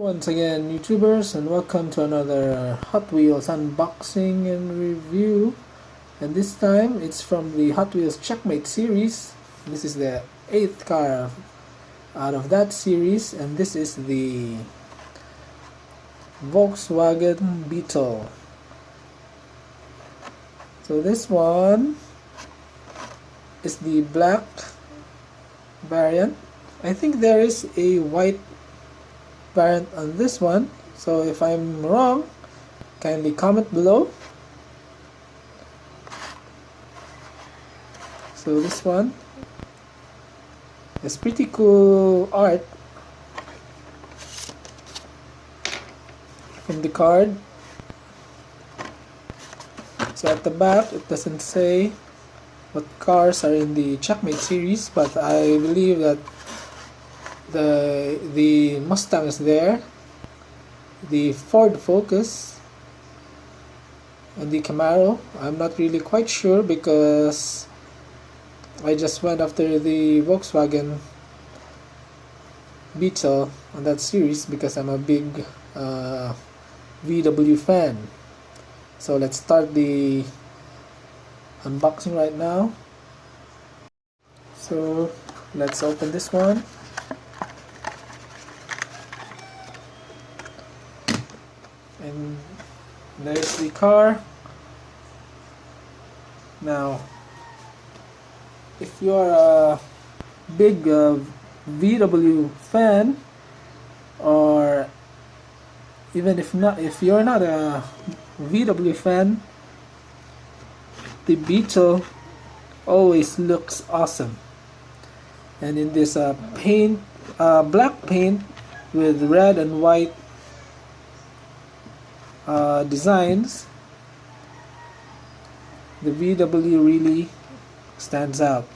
Once again, YouTubers, and welcome to another Hot Wheels unboxing and review. And this time it's from the Hot Wheels Checkmate series. This is the 8th car out of that series, and this is the Volkswagen Beetle. So this one is the black variant. I think there is a white variant on this one, so if I'm wrong, kindly comment below. So this one is pretty cool art from the card. So at the back it doesn't say what cars are in the Checkmate series, but I believe that the Mustang is there, the Ford Focus, and the Camaro. I'm not really quite sure because I just went after the Volkswagen Beetle on that series because I'm a big VW fan. So let's start the unboxing right now. So let's open this one. And there's the car. Now, if you are a big VW fan, or even if you're not a VW fan, the Beetle always looks awesome. And in this black paint with red and white designs, the VW really stands out.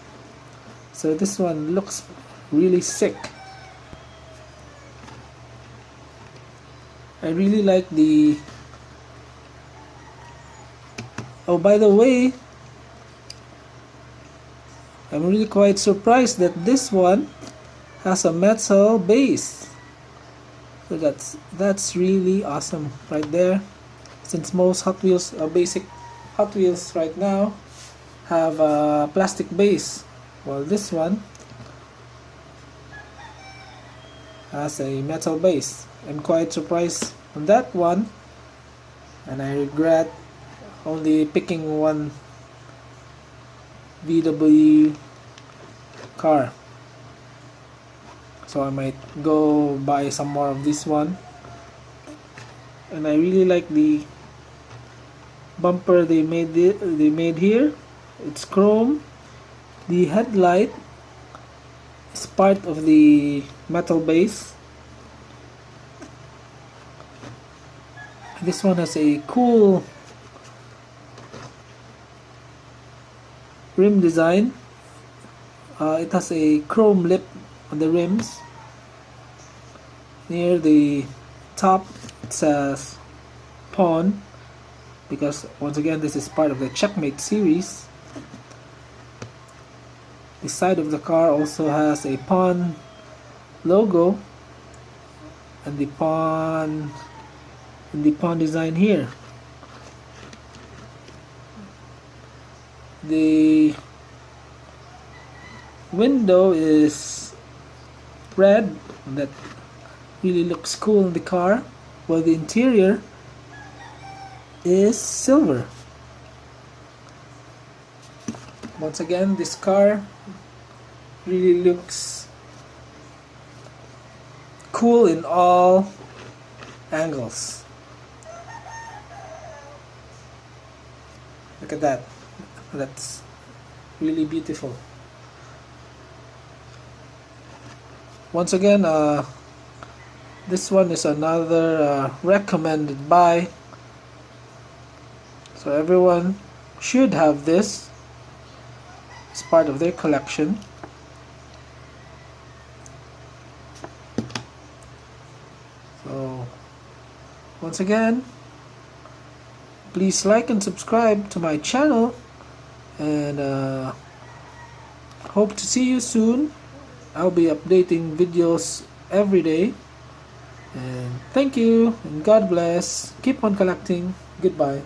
So this one looks really sick. I really like the... Oh, by the way, I'm really quite surprised that this one has a metal base. So that's really awesome right there, since most Hot Wheels, basic Hot Wheels right now have a plastic base, while this one has a metal base. I'm quite surprised on that one, and I regret only picking one VW car. So I might go buy some more of this one. And I really like the bumper they made here. It's chrome. The headlight is part of the metal base. This one has a cool rim design. It has a chrome lip on the rims. Near the top it says pawn, because once again this is part of the Checkmate series. The side of the car also has a pawn logo, and the pawn design here. The window is red, that really looks cool in the car, while the interior is silver. Once again, this car really looks cool in all angles. Look at that. That's really beautiful. Once again, this one is another recommended buy. So everyone should have this as part of their collection. So once again, please like and subscribe to my channel, and hope to see you soon. I'll be updating videos every day, And thank you, and God bless. Keep on collecting. Goodbye.